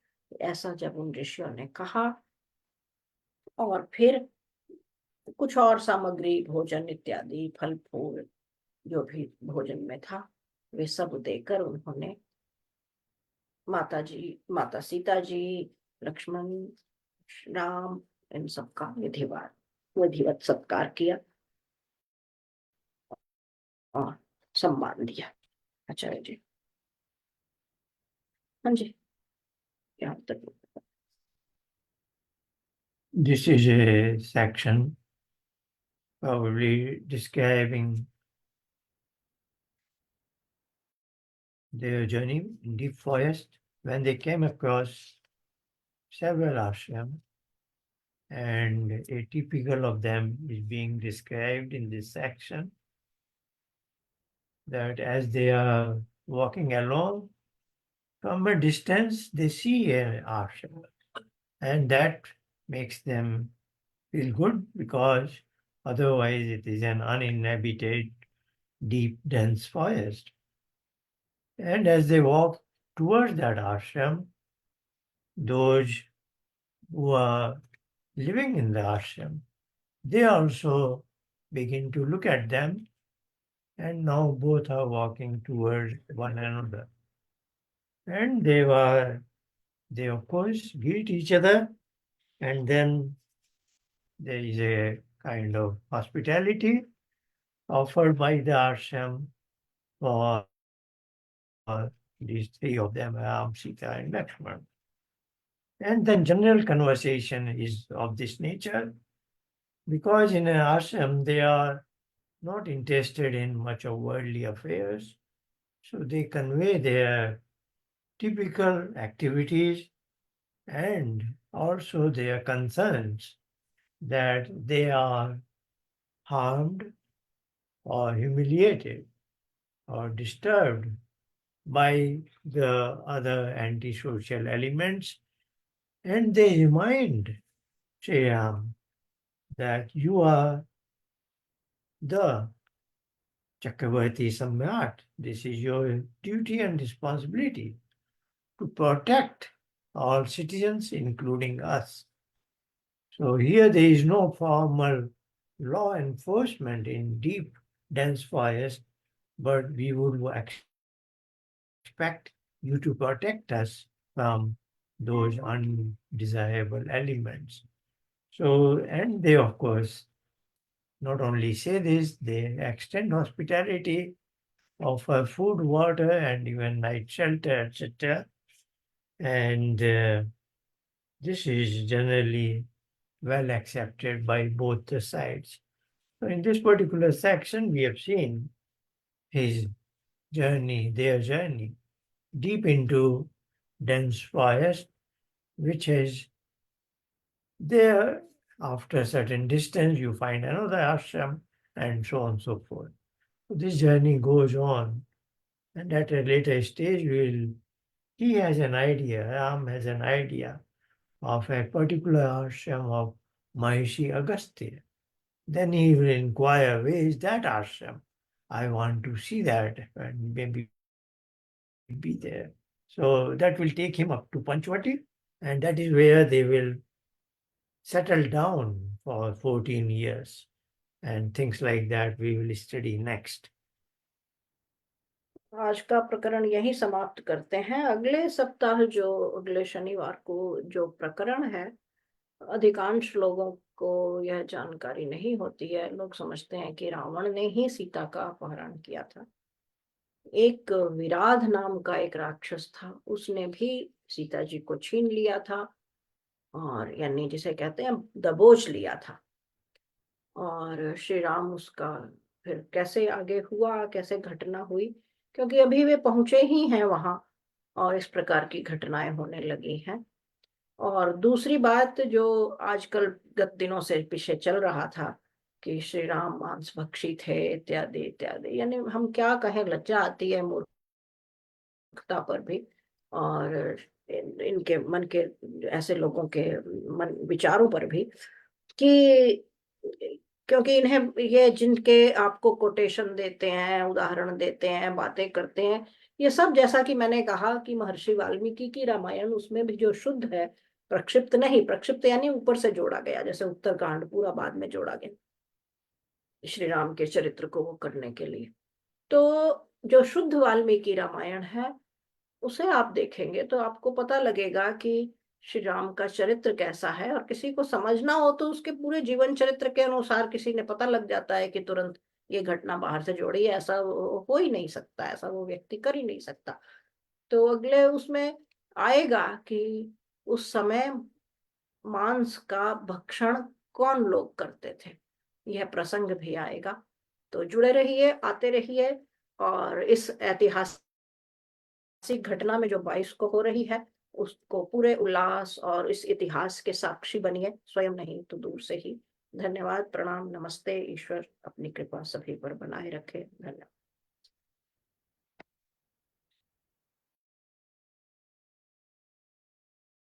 ऐसा जब उन ऋषियों ने कहा, और फिर कुछ और सामग्री भोजन इत्यादि फल फूल जो भी भोजन में था वे सब देकर उन्होंने माता सीता जी, लक्ष्मण, राम, इन सबका विधिवत सत्कार किया और सम्मान दिया। आचार्य जी। हाँ जी, यहाँ तक। This is a section probably describing their journey in deep forest when they came across several ashrams, and a typical of them is being described in this section, that as they are walking along, from a distance they see an ashram, and that makes them feel good, because otherwise it is an uninhabited, deep, dense forest. And as they walk towards that ashram, those who are living in the ashram, they also begin to look at them, and now both are walking towards one another. And they of course greet each other, and then there is a kind of hospitality offered by the ashram for these three of them, Ram, Sita, and Lakshman. And then general conversation is of this nature, because in an ashram they are not interested in much of worldly affairs, so they convey their typical activities and also their concerns that they are harmed or humiliated or disturbed by the other antisocial elements, and they remind Sri Ram that you are the Chakravarti Samrat. This is your duty and responsibility to protect all citizens, including us. So here there is no formal law enforcement in deep, dense forest, but we would expect you to protect us from those undesirable elements. So, and they, of course, not only say this, they extend hospitality, offer food, water, and even night shelter, etc. And this is generally well accepted by both the sides. So in this particular section, we have seen his journey, their journey, deep into dense forest, which is there. After a certain distance, you find another ashram, and so on and so forth. So this journey goes on, and at a later stage, he has an idea, Ram has an idea of a particular ashram of Maharishi Agastya. Then he will inquire, where is that ashram? I want to see that and maybe be there. So that will take him up to Panchvati, and that is where they will settle down for 14 years. And things like that we will study next. आज का प्रकरण यही समाप्त करते हैं। अगले सप्ताह जो अगले शनिवार को जो प्रकरण है, अधिकांश लोगों को यह जानकारी नहीं होती है। लोग समझते हैं कि रावण ने ही सीता का अपहरण किया था। एक विराध नाम का एक राक्षस था, उसने भी सीता जी को छीन लिया था, और यानी जिसे कहते हैं दबोच लिया था। और श्री राम उसका फिर कैसे आगे हुआ, कैसे घटना हुई, क्योंकि अभी वे पहुंचे ही हैं वहां और इस प्रकार की घटनाएं होने लगी हैं। और दूसरी बात जो आजकल गत दिनों से पीछे चल रहा था कि श्री राम मांस भक्षी थे इत्यादि इत्यादि, यानी हम क्या कहें, लज्जा आती है मूर्खता पर भी, और इनके मन के, ऐसे लोगों के मन विचारों पर भी, कि क्योंकि इन्हें ये जिनके आपको कोटेशन देते हैं, उदाहरण देते हैं, बातें करते हैं, ये सब, जैसा कि मैंने कहा कि महर्षि वाल्मीकि की रामायण, उसमें भी जो शुद्ध है, प्रक्षिप्त नहीं, प्रक्षिप्त यानी ऊपर से जोड़ा गया, जैसे उत्तरकांड पूरा बाद में जोड़ा गया श्री राम के चरित्र को वो करने के लिए। तो जो शुद्ध वाल्मीकि रामायण है, उसे आप देखेंगे तो आपको पता लगेगा कि श्री राम का चरित्र कैसा है, और किसी को समझना हो तो उसके पूरे जीवन चरित्र के अनुसार किसी ने पता लग जाता है कि तुरंत ये घटना बाहर से जोड़ी है, ऐसा हो ही नहीं सकता, ऐसा वो व्यक्ति कर ही नहीं सकता। तो अगले उसमें आएगा कि उस समय मांस का भक्षण कौन लोग करते थे, यह प्रसंग भी आएगा। तो जुड़े रहिए, आते रहिए, और इस ऐतिहासिक घटना में जो 22 को हो रही है, उसको पूरे उल्लास और इस इतिहास के साक्षी बनिए, स्वयं नहीं तो दूर से ही। धन्यवाद, प्रणाम, नमस्ते। ईश्वर अपनी कृपा सभी पर बनाए रखे। धन्यवाद।